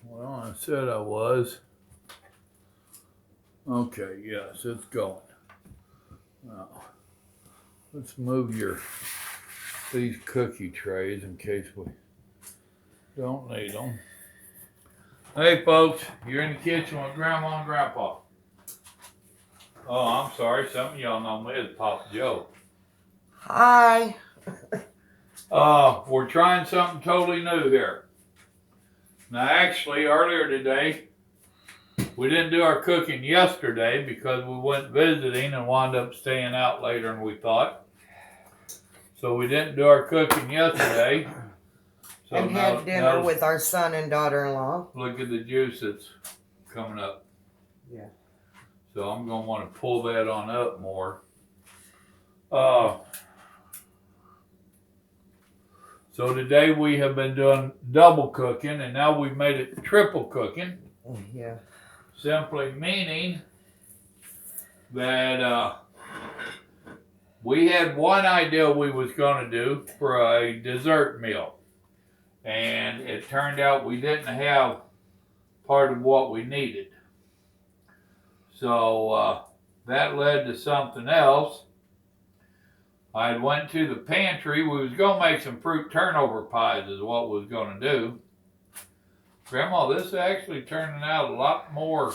Well, I said I was. Okay, yes, it's going. Now, let's move these cookie trays in case we don't need them. Hey, folks, you're in the kitchen with Grandma and Grandpa. Oh, I'm sorry. Some of y'all know me as Papa Joe. Hi. We're trying something totally new here. Now, actually, earlier today, we didn't do our cooking yesterday because we went visiting and wound up staying out later than we thought. So we didn't do our cooking yesterday. So and had dinner with our son and daughter-in-law. Look at the juice that's coming up. Yeah. So I'm going to want to pull that on up more. So today we have been doing double cooking, and now we've made it triple cooking. Yeah. Simply meaning that we had one idea we was going to do for a dessert meal, and it turned out we didn't have part of what we needed. So that led to something else. I went to the pantry. We was going to make some fruit turnover pies is what we was going to do. Grandma, this is actually turning out a lot more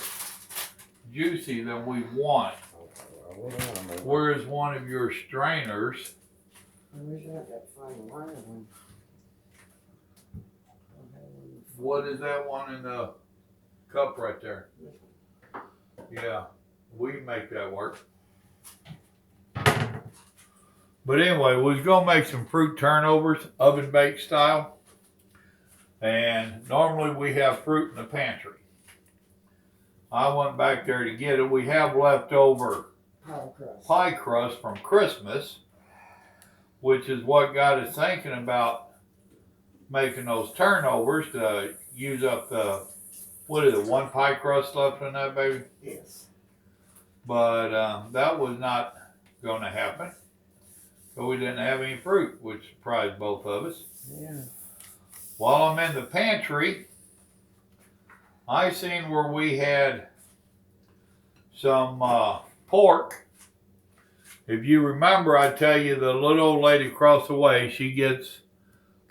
juicy than we want. Where's one of your strainers? What is that one in the cup right there? Yeah, we can make that work. But anyway, we was going to make some fruit turnovers, oven baked style. And normally we have fruit in the pantry. I went back there to get it. We have leftover pie crust from Christmas, which is what got us thinking about making those turnovers to use up the, what is it, one pie crust left in that, baby? Yes. But that was not going to happen. So we didn't have any fruit, which surprised both of us. Yeah. While I'm in the pantry, I seen where we had some pork. If you remember, I tell you the little old lady across the way, she gets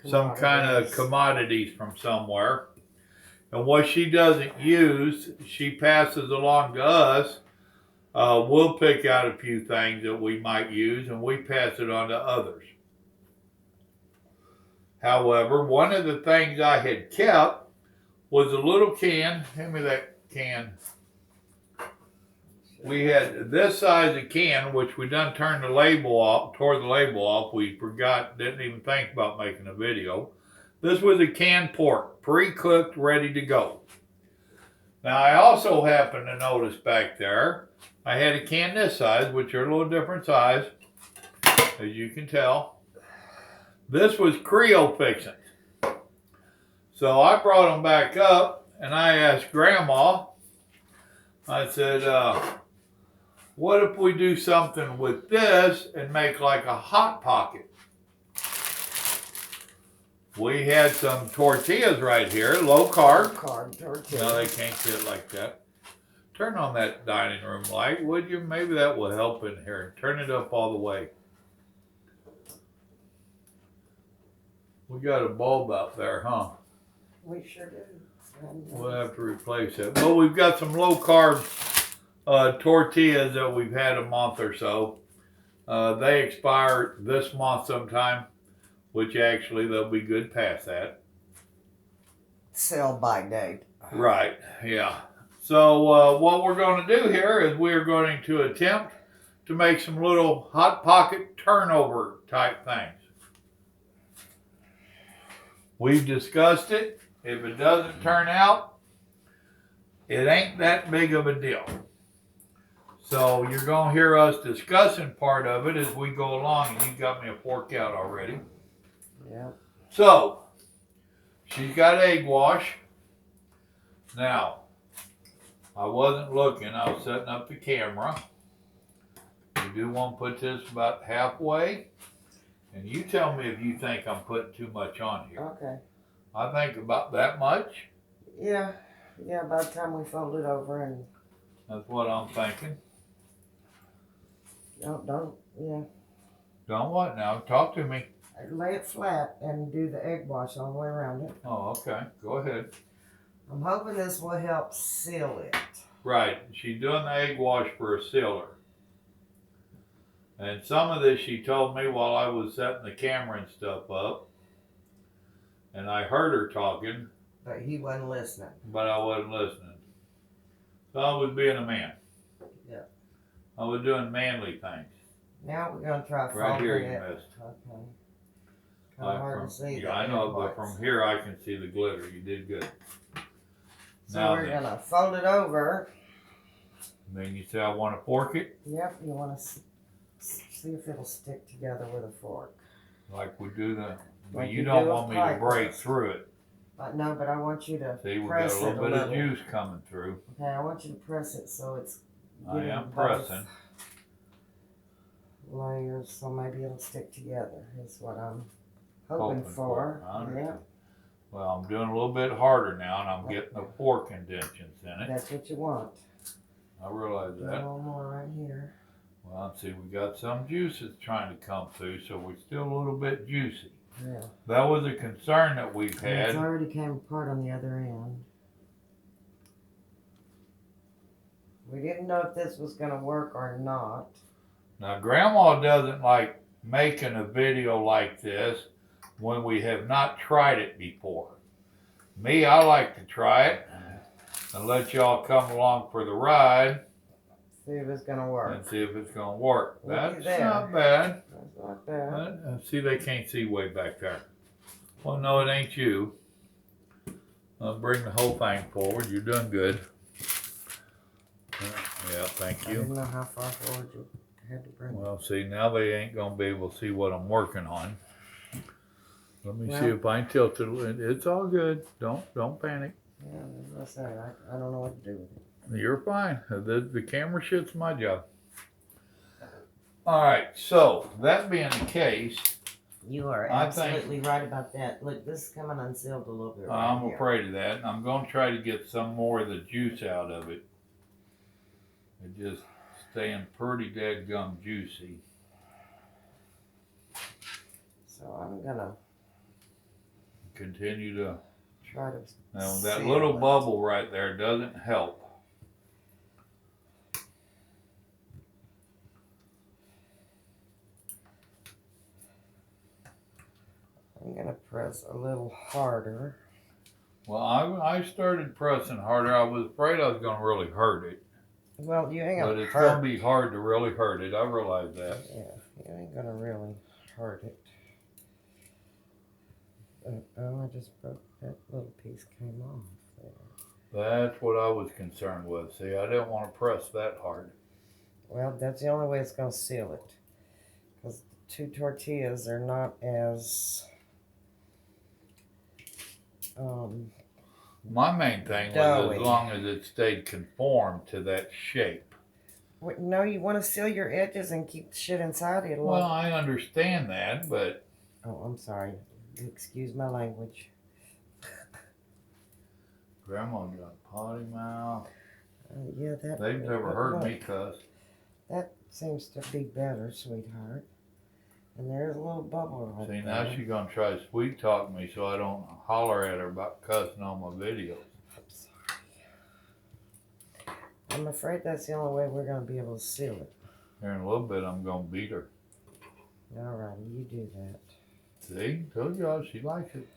some kind of commodities from somewhere. And what she doesn't use, she passes along to us. We'll pick out a few things that we might use and we pass it on to others. However, one of the things I had kept was a little can. Hand me that can. We had this size of can, which we done turned the label off, tore the label off. We forgot, didn't even think about making a video. This was a canned pork, pre-cooked, ready to go. Now, I also happened to notice back there, I had a can this size, which are a little different size, as you can tell. This was Creole fixings. So I brought them back up, and I asked Grandma, I said, what if we do something with this and make like a Hot Pocket? We had some tortillas right here, low carb. Carb tortillas. No, they can't sit like that. Turn on that dining room light, would you? Maybe that will help in here. Turn it up all the way. We got a bulb out there, huh? We sure do. We'll have to replace it. But we've got some low carb tortillas that we've had a month or so. They expire this month sometime, which actually they'll be good past that. Sell by date. Right, yeah. So what we're going to do here is we're going to attempt to make some little Hot Pocket turnover type things. We've discussed it. If it doesn't turn out, it ain't that big of a deal. So you're going to hear us discussing part of it as we go along, and you got me a fork out already. Yeah. So, she's got egg wash. Now, I wasn't looking. I was setting up the camera. You do want to put this about halfway. And you tell me if you think I'm putting too much on here. Okay. I think about that much. Yeah, yeah, by the time we fold it over and That's what I'm thinking. yeah. Don't what now? Talk to me. Lay it flat and do the egg wash all the way around it. Oh, okay. Go ahead. I'm hoping this will help seal it. Right. She's doing the egg wash for a sealer. And some of this she told me while I was setting the camera and stuff up. And I heard her talking. But he wasn't listening. But I wasn't listening. So I was being a man. Yeah. I was doing manly things. Now we're going to try folding Right here it. you missed. Okay. Kind of hard to see. Yeah, I know, but from here I can see the glitter. You did good. So now we're going to fold it over. Then you say I want to fork it? Yep, you want to see if it'll stick together with a fork. Like we do the... But Like you don't do want me to break crust. through it. No, but I want you to See, we got press a little it bit of juice coming through. Okay, I want you to press it so it's I getting am both pressing. layers, so maybe it'll stick together. Is what I'm hoping for. Yeah, Well, I'm doing a little bit harder now, and I'm getting the fork indentions in it. that's what you want. I realize A that. little more right here. Well, see, we got some juice that's trying to come through, so we're still a little bit juicy. Yeah. That was a concern that we've And it's had. already came apart on the other end. We didn't know if this was going to work or not. Now, Grandma doesn't like making a video like this when we have not tried it before. Me, I like to try it and let y'all come along for the ride. See if it's going to work. And see if it's going to work. Looky That's there. not bad. That's not bad. See, they can't see way back there. Well, no, it ain't you. I'll bring the whole thing forward. You're doing good. Yeah, thank I you. didn't know how far forward you had to bring it. Well, see, now they ain't going to be able to see what I'm working on. Let me see Well- if I can tilt it. It's all good. Don't panic. Yeah, as I say, I don't know what to do with it. You're fine. The camera shit's my job. All right, so that being the case, You are I think- absolutely right about that. Look, this is coming unsealed a little bit right I'm here. afraid of that. I'm going to try to get some more of the juice out of it. It just staying pretty dead gum juicy. So I'm gonna Continue to. try to. Now that seal little it. bubble right there doesn't help. I'm gonna press a little harder. Well, I started pressing harder. I was afraid I was going to really hurt it. Well, you ain't But gonna it's going to hurt. be hard to really hurt it. I realize that. Yeah, you ain't gonna really hurt it. Oh, I just broke that little piece came off there. That's what I was concerned with. See, I didn't want to press that hard. Well, that's the only way it's gonna seal it. Because the two tortillas are not as My main thing was Doughy. as long as it stayed conformed to that shape. no, you want to seal your edges and keep the shit inside. It'll. Well, I understand that, but Oh, I'm sorry. Excuse my language. Grandma got potty mouth. Yeah, that. They've never heard me cuss. That seems to be better, sweetheart. And there's a little bubble right See, there. now she's going to try to sweet talk me so I don't holler at her about cussing on my videos. I'm sorry. I'm afraid that's the only way we're going to be able to seal it. Here in a little bit, I'm going to beat her. All right, you do that. See? Told y'all she likes it.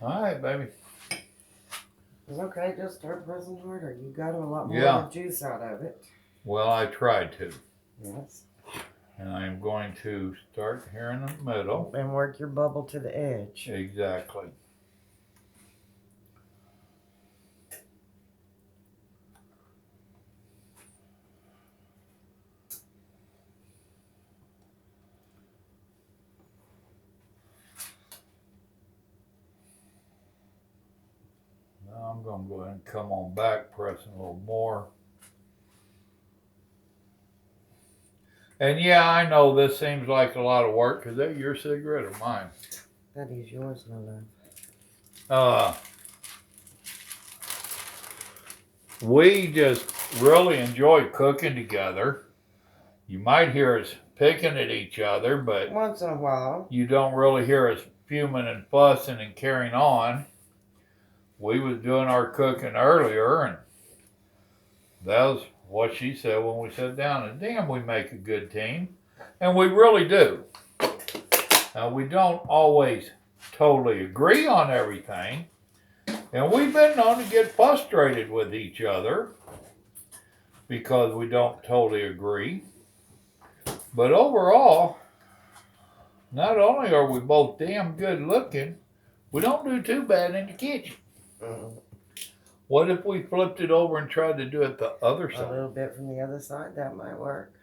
All right, baby. It's okay, just start pressing harder. You got a lot more Yeah. of the juice out of it. Well, I tried to. Yes. And I'm going to start here in the middle. And work your bubble to the edge. Exactly. Now I'm going to go ahead and come on back, pressing a little more. And yeah, I know this seems like a lot of work. Is that your cigarette or mine? That is yours, my love. We just really enjoy cooking together. You might hear us picking at each other, but Once in a while. you don't really hear us fuming and fussing and carrying on. We was doing our cooking earlier, and that was what she said when we sat down. And damn, we make a good team, and we really do. Now, we don't always totally agree on everything, and we've been known to get frustrated with each other because we don't totally agree. But overall, not only are we both damn good looking, we don't do too bad in the kitchen. What if we flipped it over and tried to do it the other A side? little bit from the other side, that might work.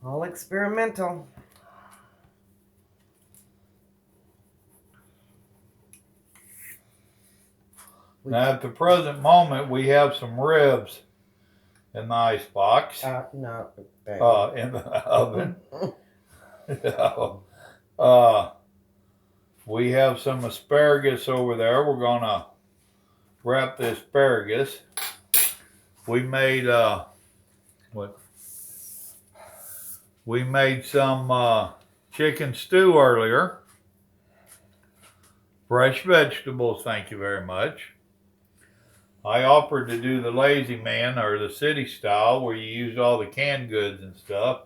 All experimental. Now, at the present moment, we have some ribs in the ice box, No. in the oven. We have some asparagus over there. We're gonna wrap the asparagus. We made We made some chicken stew earlier. Fresh vegetables, thank you very much. I offered to do the lazy man or the city style where you use all the canned goods and stuff.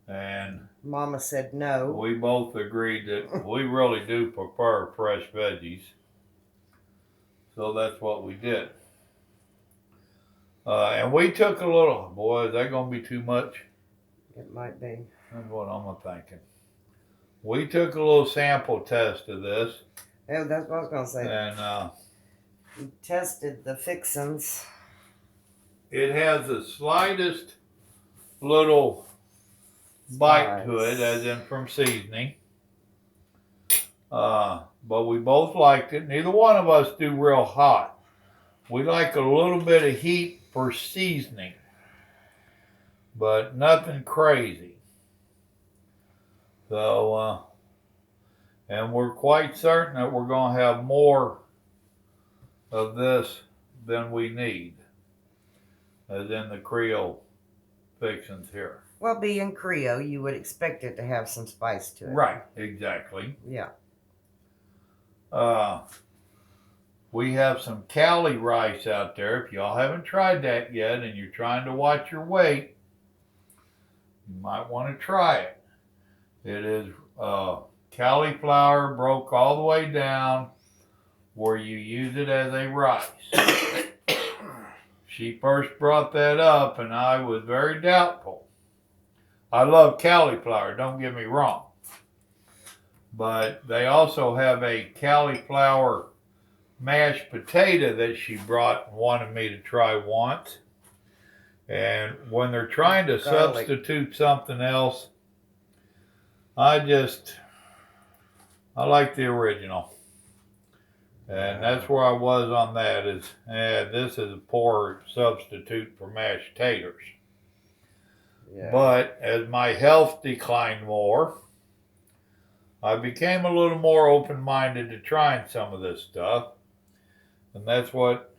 And Mama said no. we both agreed that we really do prefer fresh veggies. So that's what we did. And we took a little, boy, is that going to be too much? It might be. That's what I'm thinking. We took a little sample test of this. Yeah, that's what I was going to say. And we tested the fixins. It has the slightest little bite to it, as in from seasoning. But we both liked it. Neither one of us do real hot. We like a little bit of heat for seasoning, but nothing crazy. So, and we're quite certain that we're going to have more of this than we need, as in the Creole fixins here. Well, being Creole, you would expect it to have some spice to it. Right, exactly. Yeah. We have some Cali rice out there. If y'all haven't tried that yet and you're trying to watch your weight, you might want to try it. It is cauliflower broke all the way down where you use it as a rice. She first brought that up and I was very doubtful. I love cauliflower, don't get me wrong. But they also have a cauliflower mashed potato that she brought and wanted me to try once. And when they're trying to substitute something else, I like the original. And that's where I was on that, is this is a poor substitute for mashed taters. Yeah. But as my health declined more, I became a little more open-minded to trying some of this stuff. And that's what,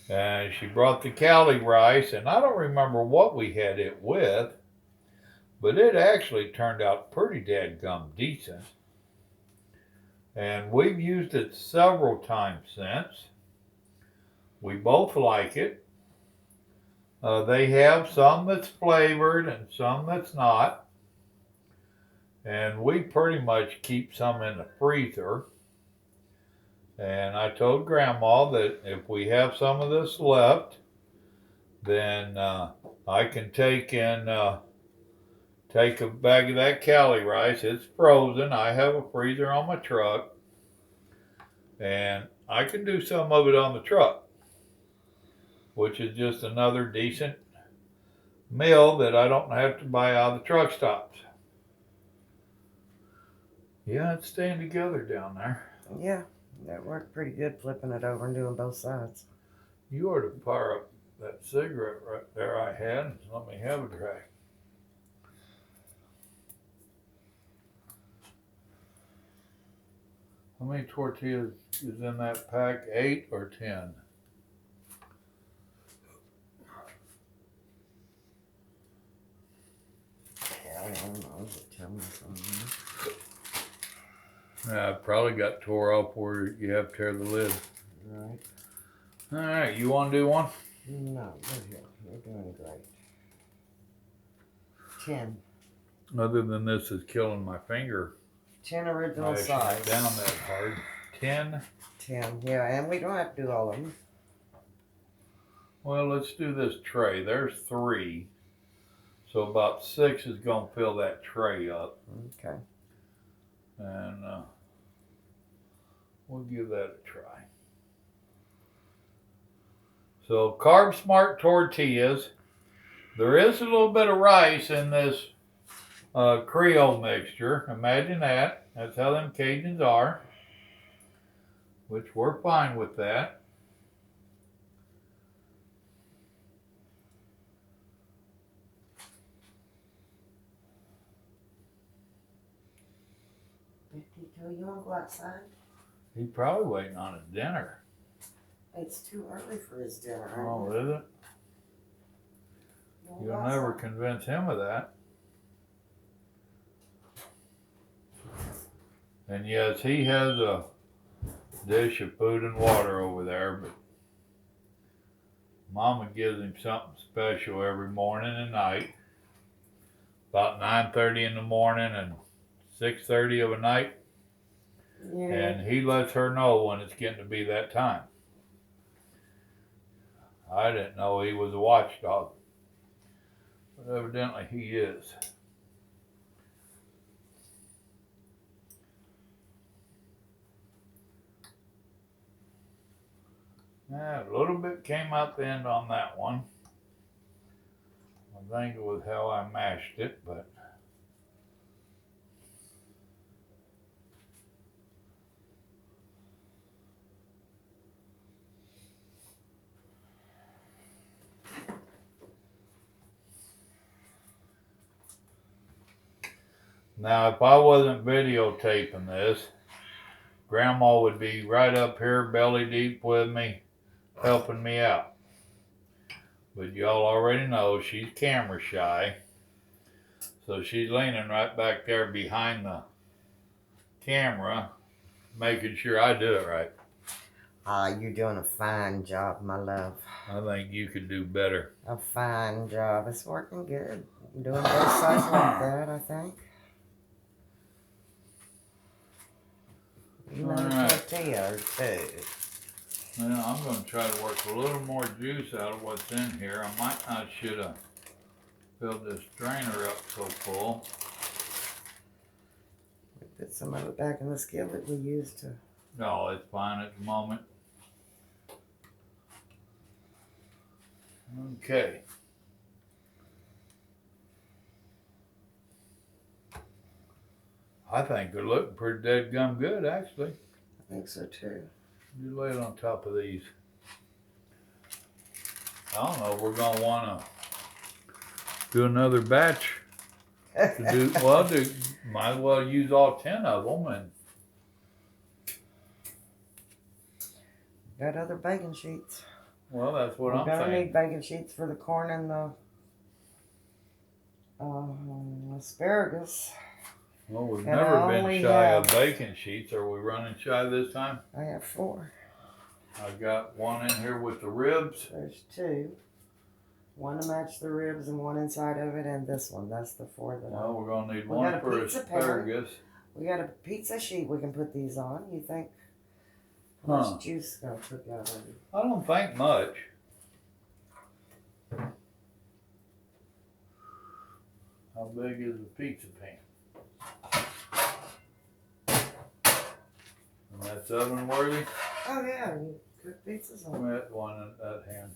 she brought the Cali rice, and I don't remember what we had it with, but it actually turned out pretty dadgum decent. And we've used it several times since. We both like it. They have some that's flavored and some that's not. And we pretty much keep some in the freezer. And I told Grandma that if we have some of this left, then I can take a bag of that Cali rice. It's frozen. I have a freezer on my truck. And I can do some of it on the truck, which is just another decent meal that I don't have to buy out of the truck stops. Yeah, it's staying together down there. Yeah, that worked pretty good, flipping it over and doing both sides. You ought to fire up that cigarette right there I had and let me have a drag. How many tortillas is in that pack? 8 or 10? Yeah, I don't know. Tell me something. Yeah, it probably got tore up where you have to tear the lid. Right. Alright, you want to do one? No, go ahead. You're doing great. 10. Other than this is killing my finger. 10 original Mashing size. it down that hard. 10? 10, yeah, and we don't have to do all of them. Well, let's do this tray. There's 3. So about 6 is going to fill that tray up. Okay. And we'll give that a try. So Carb Smart tortillas. There is a little bit of rice in this Creole mixture. Imagine that. That's how them Cajuns are. Which we're fine with that. You want to go outside? He's probably waiting on his dinner. It's too early for his dinner. Oh, is it? You'll never convince him of that. And yes, he has a dish of food and water over there, but Mama gives him something special every morning and night. About 9:30 in the morning and 6:30 of a night. Yeah. And he lets her know when it's getting to be that time. I didn't know he was a watchdog, but evidently he is. Yeah, a little bit came out the end on that one. I think it was how I mashed it, but now if I wasn't videotaping this, Grandma would be right up here belly deep with me, helping me out. But y'all already know she's camera shy. So she's leaning right back there behind the camera, making sure I do it right. You're doing a fine job, my love. I think you could do better. A fine job. It's working good. I'm doing both sides like that, I think. Another tortilla or 2. Well, I'm going to try to work a little more juice out of what's in here. I might not should have filled this strainer up so full. We put some of it back in the skillet we used to. No, it's fine at the moment. Okay. I think they're looking pretty dead-gum good, actually. I think so too. You lay it on top of these. I don't know. We're gonna want to do another batch. Might as well use all 10 of them. And got other baking sheets. well, that's what I'm We're gonna saying. need baking sheets for the corn and the asparagus. Well, we've And never I been only shy have- of baking sheets. Are we running shy this time? I have 4. I got one in here with the ribs. There's 2. One to match the ribs and one inside of it, and this one. That's the 4 that Well, we're gonna need We one got a for pizza pan. asparagus. we got a pizza sheet we can put these on. You think how much juice gonna cook out of it? I don't think much. How big is the pizza pan? And that's oven worthy. Oh yeah, you cook pizzas on it. That one in that hand.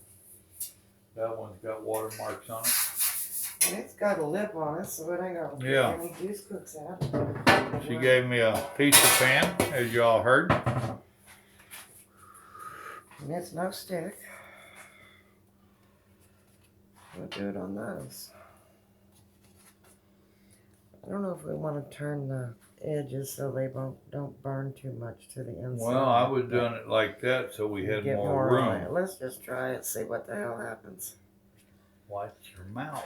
That one's got watermarks on it. And it's got a lip on it, so it ain't gonna Yeah. any juice cooks out. She gave me a pizza pan, as y'all heard. And it's no stick. We'll do it on those. I don't know if we want to turn the edges so they don't burn too much to the inside. Well, I was doing it like that so we had get more room. on it. Let's just try it, see what the hell happens. Watch your mouth.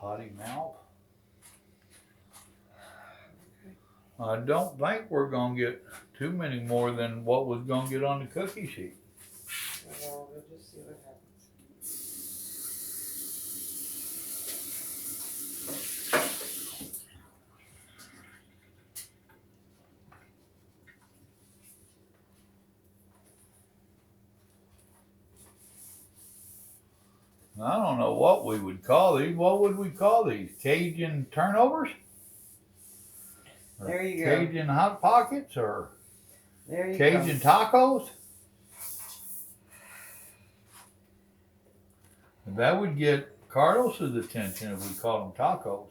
Potty mouth. I don't think we're going to get too many more than what was going to get on the cookie sheet. Well, we'll just see what happens. I don't know what we would call these. What would we call these? Cajun turnovers? Or There you Cajun go. Cajun Hot Pockets or There you Cajun go. tacos? That would get Carlos's attention if we called them tacos.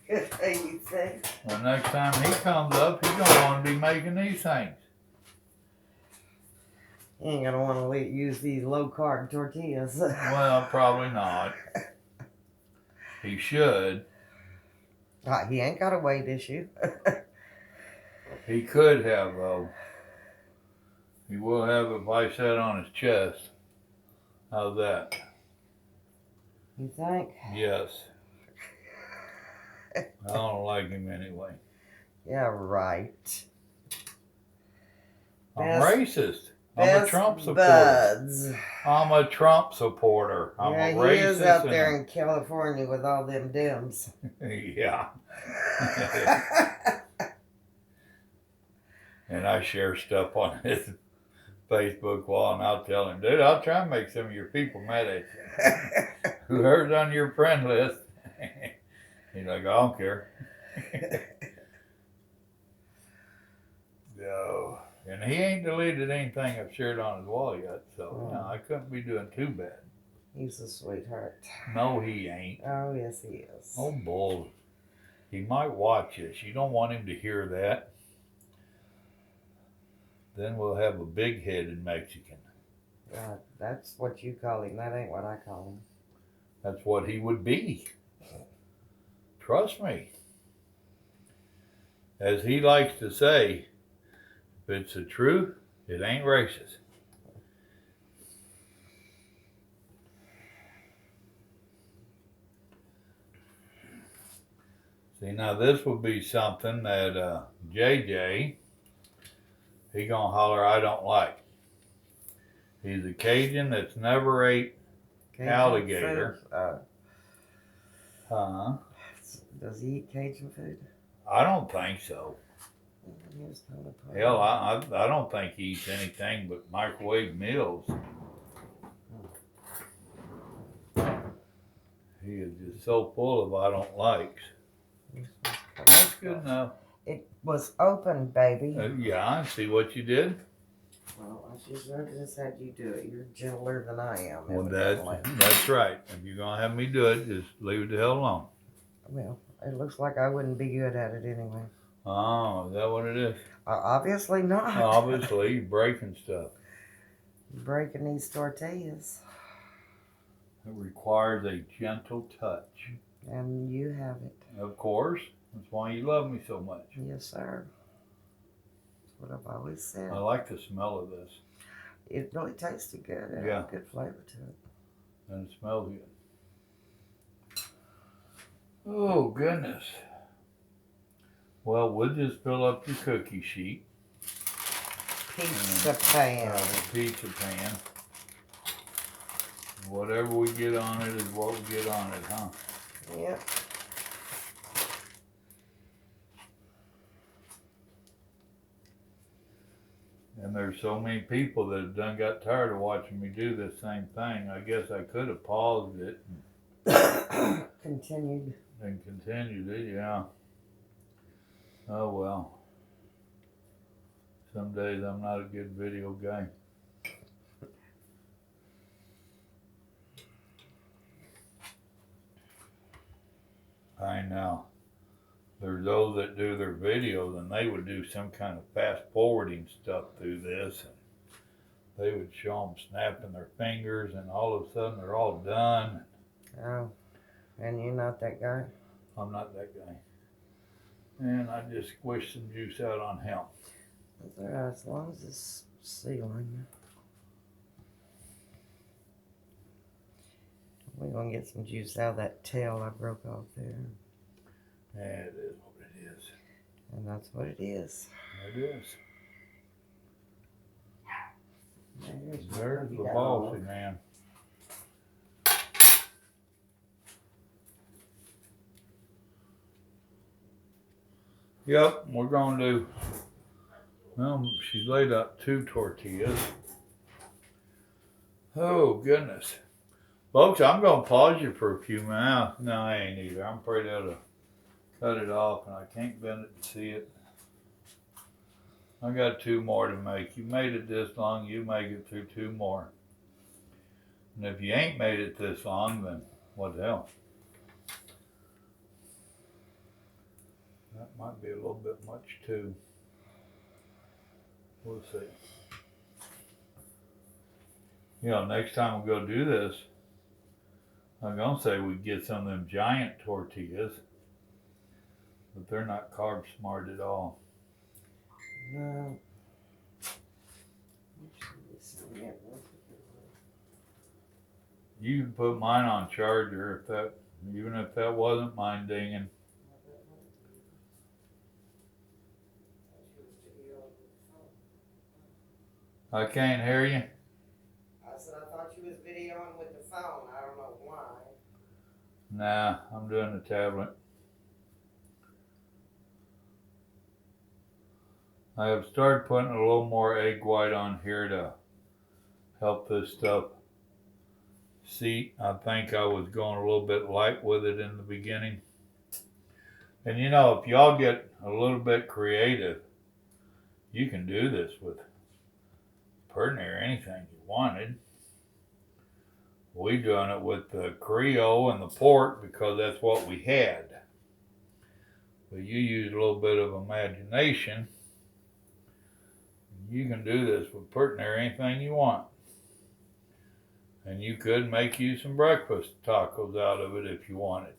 Good thing you think. The next time he comes up, he's gonna want to be making these things. You ain't gonna want to use these low carb tortillas. Well, probably not. He should. He ain't got a weight issue. He could have, though. He will have if I sat on his chest. How's that? You think? Yes. I don't like him anyway. Yeah, right. I'm Best- racist. I'm a Trump supporter. Buds. I'm a Trump supporter. I'm Yeah, a he racist. is out there in California with all them Dems. Yeah. And I share stuff on his Facebook wall, and I'll tell him, dude, I'll try and make some of your people mad at you. Whoever's on your friend list. He's like, I don't care. No. And he ain't deleted anything I've shared on his wall yet, so no, I couldn't be doing too bad. He's a sweetheart. No, he ain't. Oh, yes, he is. Oh, bull. He might watch this. You don't want him to hear that. Then we'll have a big-headed Mexican. That's what you call him. That ain't what I call him. That's what he would be. Trust me. As he likes to say, if it's the truth, it ain't racist. See, now this would be something that JJ, he gonna holler, I don't like. He's a Cajun that's never ate Cajun alligator. Food? Does he eat Cajun food? I don't think so. He was kind of Hell, I don't think he eats anything but microwave meals. He is just so full of I don't likes. That's good enough. It was open, baby. Yeah, I see what you did. Well, I just had you do it. You're gentler than I am. Well, evidently. that's right. If you're going to have me do it, just leave it the hell alone. Well, it looks like I wouldn't be good at it anyway. Oh, is that what it is? Obviously not. Obviously, you're breaking stuff. Breaking these tortillas. It requires a gentle touch. And you have it. Of course. That's why you love me so much. Yes, sir. That's what I've always said. I like the smell of this. It really tasted good. It Yeah. had a good flavor to it. And it smells good. Oh, goodness. Well, we'll just fill up your cookie sheet. Pizza pan. Pizza pan. Whatever we get on it is what we get on it, huh? Yep. And there's so many people that have done got tired of watching me do this same thing. I guess I could have paused it Continued. and continued it, yeah. Oh well. Some days I'm not a good video guy. I know. There's those that do their videos and they would do some kind of fast forwarding stuff through this. And they would show them snapping their fingers and all of a sudden they're all done. Oh. And you're not that guy? I'm not that guy. And I just squished some juice out on him. That's alright, as long as it's sealing. We're gonna get some juice out of that tail I broke off there. Yeah, it is what it is. And that's what it is. It is. There's the bossy man. Yep, we're gonna do, well, she laid out 2 tortillas. Oh, goodness. Folks, I'm gonna pause you for a few minutes. No, I ain't either. I'm afraid to cut it off and I can't bend it to see it. I got 2 more to make. You made it this long, you make it through 2 more. And if you ain't made it this long, then what the hell? That might be a little bit much too. We'll see. You know, next time we go do this, I'm gonna say we get some of them giant tortillas, but they're not carb smart at all. No. You can put mine on charger even if that wasn't mine dinging. I can't hear you. I said I thought you was videoing with the phone. I don't know why. Nah, I'm doing the tablet. I have started putting a little more egg white on here to help this stuff seat. I think I was going a little bit light with it in the beginning. And you know, if y'all get a little bit creative, you can do this with pretty near anything you wanted. We done it with the Creole and the pork because that's what we had. But you use a little bit of imagination. You can do this with pretty near anything you want. And you could make you some breakfast tacos out of it if you wanted.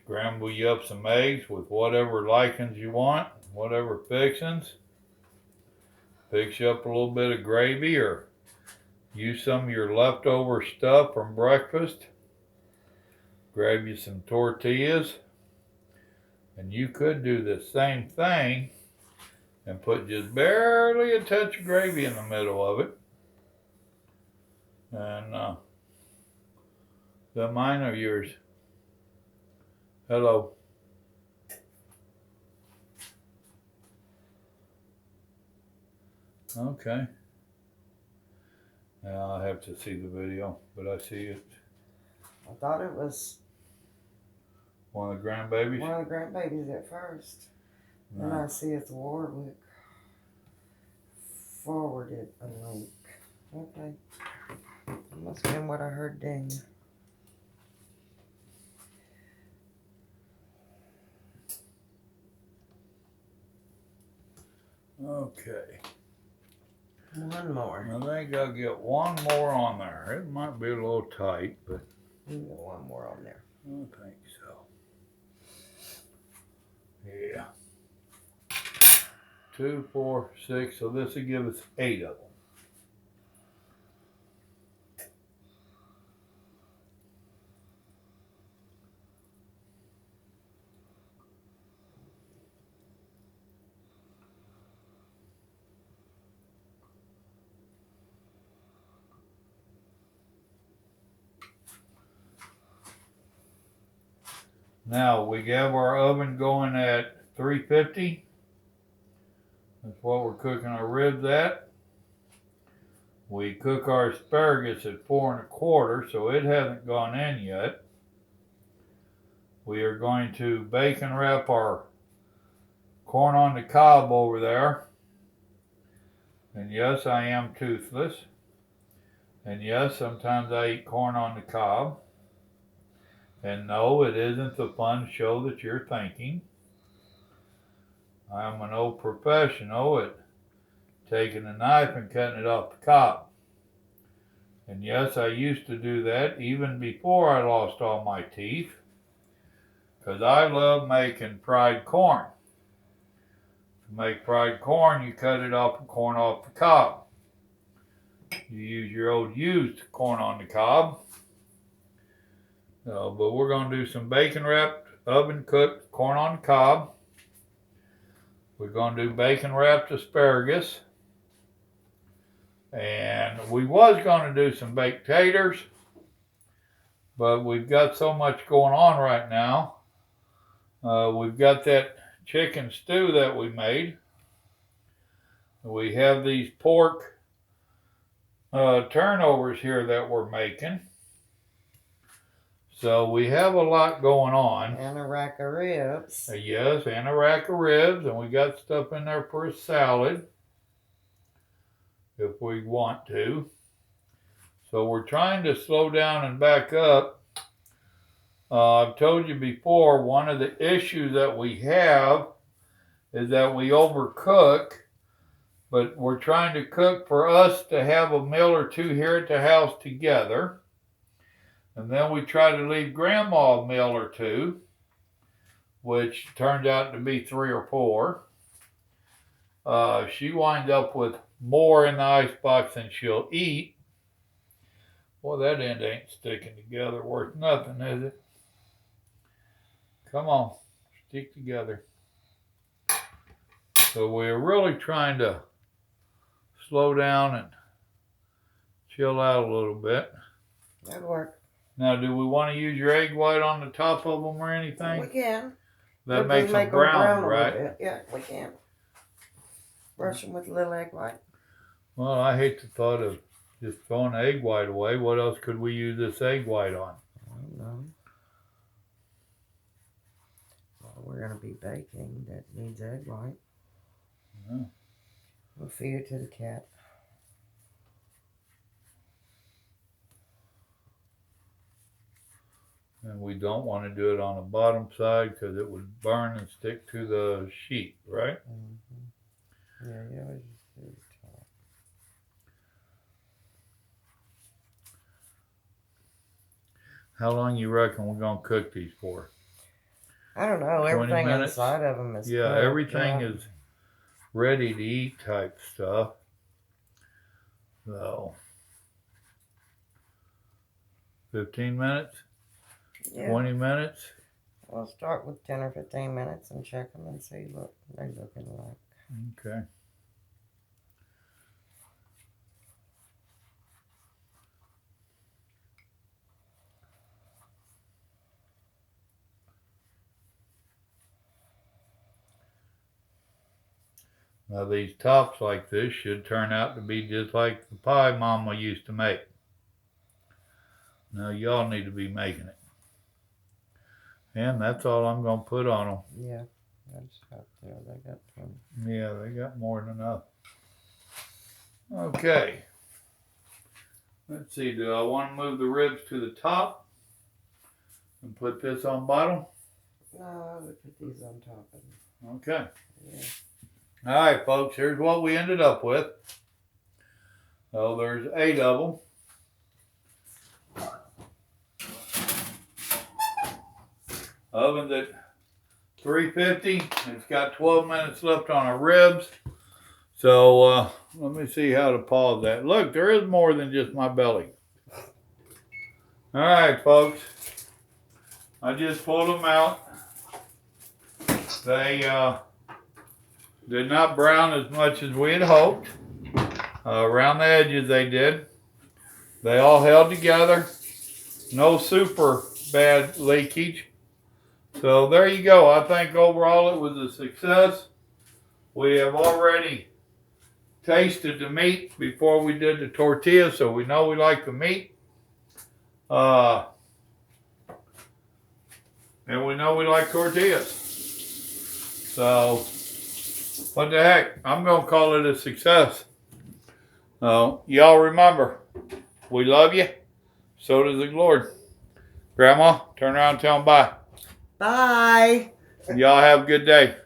Scramble you up some eggs with whatever likings you want, whatever fixings. Fix you up a little bit of gravy or use some of your leftover stuff from breakfast. Grab you some tortillas. And you could do the same thing and put just barely a touch of gravy in the middle of it. And is that mine or yours? Hello. Okay. Now I have to see the video, but I see it. I thought it was One of the grandbabies? one of the grandbabies at first. No. Then I see it's Warwick forwarded a link. Okay. That must have been what I heard ding. Okay. One more. I think I'll get one more on there. It might be a little tight, but You get one more on there. I don't think so. Yeah. 2, 4, 6. So this will give us 8 of them. Now we have our oven going at 350. That's what we're cooking our ribs at. We cook our asparagus at 4 1/4, so it hasn't gone in yet. We are going to bacon wrap our corn on the cob over there. And yes, I am toothless. And yes, sometimes I eat corn on the cob. And no, it isn't the fun show that you're thinking. I'm an old professional at taking a knife and cutting it off the cob. And yes, I used to do that even before I lost all my teeth. because I love making fried corn. To make fried corn, you cut it off the corn off the cob. You use your old used corn on the cob. But we're going to do some bacon wrapped, oven cooked corn on the cob. We're going to do bacon wrapped asparagus. And we was going to do some baked taters. But we've got so much going on right now. We've got that chicken stew that we made. We have these pork turnovers here that we're making. So we have a lot going on. And a rack of ribs. Yes, and a rack of ribs. And we got stuff in there for a salad, if we want to. So we're trying to slow down and back up. I've told you before, one of the issues that we have is that we overcook. But we're trying to cook for us to have a meal or two here at the house together. And then we try to leave Grandma a meal or two, which turned out to be 3 or 4. She winds up with more in the icebox than she'll eat. Boy, that end ain't sticking together worth nothing, is it? Come on, stick together. So we're really trying to slow down and chill out a little bit. That'd work. Now, do we want to use your egg white on the top of them or anything? We can. That We'll makes just them make brown, a right? little bit. Yeah, we can. Brush them with a little egg white. Well, I hate the thought of just throwing the egg white away. What else could we use this egg white on? I don't know. Well, we're going to be baking. That needs egg white. Yeah. We'll feed it to the cat. And we don't want to do it on the bottom side because it would burn and stick to the sheet, right? Mm-hmm. Yeah, you always just do the top. How long you reckon we're going to cook these for? I don't know. 20 Everything minutes? inside of them is Yeah, cooked, everything yeah. is ready to eat type stuff. So, 15 minutes? Yeah. 20 minutes? We'll start with 10 or 15 minutes and check them and see what they're looking like. Okay. Now these tops like this should turn out to be just like the pie Mama used to make. Now y'all need to be making it. And that's all I'm going to put on them. Yeah, that's up there. They got 20. Yeah, they got more than enough. Okay. Let's see, do I want to move the ribs to the top and put this on bottom? No, I would put these on top of them. Okay. Yeah. All right, folks, here's what we ended up with. So there's 8 of them. Oven's at 350. It's got 12 minutes left on our ribs. So let me see how to pause that. Look, there is more than just my belly. All right, folks. I just pulled them out. They did not brown as much as we had hoped. Around the edges they did. They all held together. No super bad leakage. So there you go. I think overall it was a success. We have already tasted the meat before we did the tortilla, so we know we like the meat. And we know we like tortillas. So, what the heck? I'm going to call it a success. Y'all remember, we love you. So does the Lord. Grandma, turn around and tell them bye. Bye. Y'all have a good day.